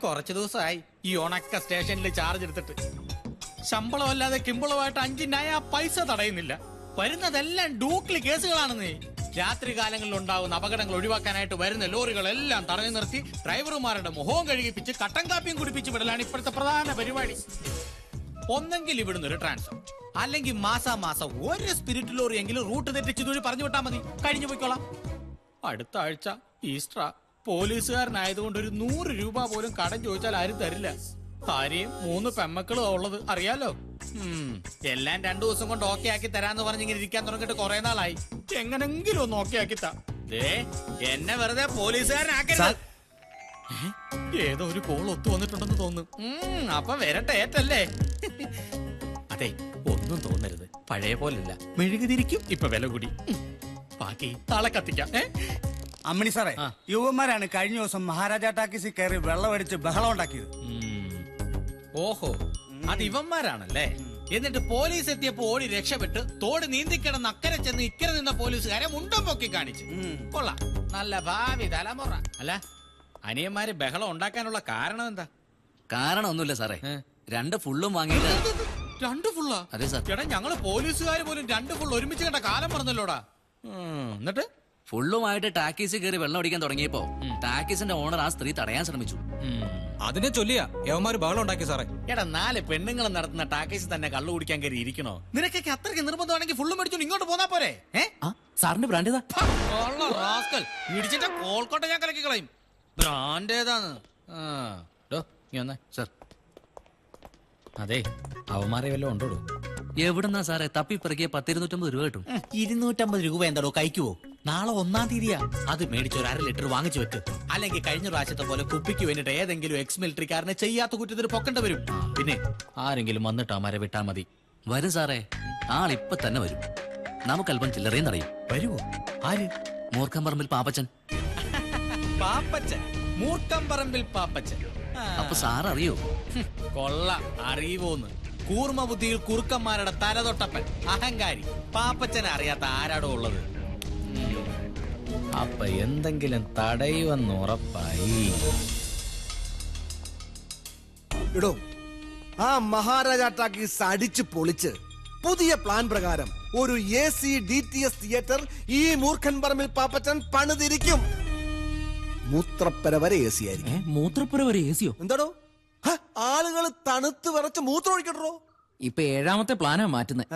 കുറച്ചു ദിവസമായി ഈ ഉണക്ക സ്റ്റേഷനിൽ ചാർജ് എടുത്തിട്ട്. ശമ്പളമല്ലാതെ കിമ്പളമായിട്ട് 5 നയ പൈസ തടയുന്നില്ല. വരുന്നതെല്ലാം ഡൂപ്ലി കേസുകളാണെന്നേ. രാത്രി കാലങ്ങളിൽ ഉണ്ടാകുന്ന അപകടങ്ങൾ ഒഴിവാക്കാനായിട്ട് വരുന്ന ലോറികളെല്ലാം തടഞ്ഞു നിർത്തി ഡ്രൈവർമാരുടെ മുഖവും കഴുകിപ്പിച്ച് കട്ടൻ കാപ്പിയും കുടിപ്പിച്ച് വിടലാണ് ഇപ്പോഴത്തെ പ്രധാന പരിപാടി. ഒന്നെങ്കിൽ ഇവിടുന്ന് ഒരു ട്രാൻസ്ഫർ, അല്ലെങ്കിൽ മാസാമാസം ഒരു സ്പിരിറ്റ് ലോറി എങ്കിലും റൂട്ട് തെറ്റിച്ച് തൊഴി പറഞ്ഞു വിട്ടാൽ മതി, കഴിഞ്ഞു പോയിക്കോളാം. അടുത്ത ആഴ്ച ഈസ്റ്റർ. പോലീസുകാരനായതുകൊണ്ട് ഒരു 100 രൂപ പോലും കടം ചോദിച്ചാൽ ആരും തരില്ല. ഭാര്യയും 3 പെമ്മക്കളും ഉള്ളത് അറിയാലോ. എല്ലാം 2 ദിവസം കൊണ്ട് ഓക്കെ ആക്കി തരാന്ന് പറഞ്ഞിങ്ങനെ ഇരിക്കാൻ തുടങ്ങിയിട്ട് കുറെ നാളായി. എങ്ങനെങ്കിലും ഒന്ന് ഓക്കെ ആക്കി താ. എന്നെ വെറുതെ പോലീസുകാരനാക്കരുത്. ഏതോ ഒരു കോൾ ഒത്തു വന്നിട്ടുണ്ടെന്ന് തോന്നുന്നു. അപ്പൊ വരട്ടെ ഏറ്റല്ലേ. അതെ, ഒന്നും തോന്നരുത്, പഴയ പോലല്ല, മെഴുകുതിരിക്കും ഇപ്പൊ വില കൂടി. ബാക്കി താളെ കത്തിക്കാം. അമ്മണി സാറേ, യുവന്മാരാണ് കഴിഞ്ഞ ദിവസം മഹാരാജ ടാക്കീസിൽ കയറി വെള്ളമടിച്ച് ബഹളം ഉണ്ടാക്കിയത്. ഓഹോ, അത് ഇവന്മാരാണല്ലേ. എന്നിട്ട് പോലീസ് എത്തിയപ്പോ ഓടി രക്ഷപ്പെട്ട് തോട് നീന്തിക്കിടന്ന് അക്കരെ ചെന്ന് ഇക്കരെ നിന്ന പോലീസുകാരെ മുണ്ടും പൊക്കി കാണിച്ചു. കൊള്ളാം, നല്ല ഭാവി തലമുറ. അല്ല, അനിയന്മാര് ബഹളം ഉണ്ടാക്കാനുള്ള കാരണം എന്താ? കാരണം ഒന്നുമില്ല സാറേ, 2 ഫുള്ളും വാങ്ങിയില്ല. 2 ഫുള്ളാ? അതെ സാർ. ചേട്ടാ, ഞങ്ങള് പോലീസുകാര് പോലും 2 ഫുൾ ഒരുമിച്ച് കണ്ട കാലം പറഞ്ഞല്ലോടാ. എന്നിട്ട് ഫുള്ളുമായിട്ട് ടാക്കീസിൽ കയറി വെള്ളം അടിക്കാൻ തുടങ്ങിയപ്പോ ടാക്കീസിന്റെ ഓണർ ആ സ്ത്രീ തടയാൻ ശ്രമിച്ചു. അതിനെ ചൊല്ലിയാ യവന്മാര് ബഹളം ഉണ്ടാക്കി സാറേ. എടാ, 4 പെണ്ണുങ്ങൾ നടത്തുന്ന ടാക്കീസിൽ തന്നെ കള്ളു കുടിക്കാൻ കയറി ഇരിക്കണോ? നിനക്കൊക്കെ അത്രയ്ക്ക് നിർബന്ധമാണെങ്കിൽ ഫുള്ള് മേടിച്ചു ഇങ്ങോട്ട് പോന്നാ പോരെ? സാറിന്റെ ബ്രാൻഡ് ഏതാ? ഇടിച്ചിട്ട് കോൾക്കോട്ട ഞാൻ കലക്കി കളയും. ബ്രാൻഡ് ഏതാന്ന്? സാർ, അതെ, അവന്മാരെ വല്ലതും ഉണ്ടോ? എവിടെന്നാ സാറേ തപ്പിപ്പിറക്കിയ 10-250 രൂപ കിട്ടും. 250 രൂപ എന്താടോ കഴിക്കുവോ? നാളെ 1-ാം തീയതിയാ. അത് മേടിച്ച് ഒരു 1/2 ലിറ്റർ വാങ്ങിച്ചു വെക്ക്. അല്ലെങ്കിൽ കഴിഞ്ഞ പ്രാവശ്യത്തെ പോലെ കുപ്പിക്ക് വേണ്ടിട്ട് ഏതെങ്കിലും എക്സ് മിലിറ്ററിക്കാരനെ ചെയ്യാത്ത കുറ്റത്തിന് പൊക്കേണ്ട വരും. പിന്നെ ആരെങ്കിലും വന്നിട്ട് അമാരെ വിട്ടാ മതി. വരും സാറേ, ആളിപ്പൊ തന്നെ വരും. നമുക്ക് അല്പം ചില്ലറയും തടയും. വരുവോ? ആര്? മൂർഖംപറമ്പിൽ പാപ്പച്ചൻ. പാപ്പച്ചൻ? മൂർഖംപറമ്പിൽ പാപ്പച്ചൻ? അപ്പൊ സാർ അറിയോ? കൊള്ള, അറിയുവോന്ന്. കൂർമ്മ ബുദ്ധിയിൽ കുറുക്കന്മാരുടെ തലതൊട്ടപ്പൻ, അഹങ്കാരി. പാപ്പച്ചനെ അറിയാത്ത ആരാടോ ഉള്ളത്? അപ്പൊ എന്തെങ്കിലും തടയുവെന്ന് ഉറപ്പായി. ഇടോ, ആ മഹാരാജ ടാക്കീസ് അടിച്ചു പൊളിച്ച് പുതിയ പ്ലാൻ പ്രകാരം ഒരു AC DTS തിയേറ്റർ ഈ മൂർഖൻ പറമ്പിൽ പാപ്പച്ചൻ പണിതിരിക്കും. മൂത്രപ്പര വരെ AC ആയിരിക്കും. മൂത്രപ്പുര വരെ AC യോ? എന്താടോ, ആളുകൾ തണുത്ത് വിറച്ച് മൂത്രം ഒഴിക്കട്ടോ. ഇപ്പൊ 7ാമത്തെ പ്ലാനാ മാറ്റുന്നത്.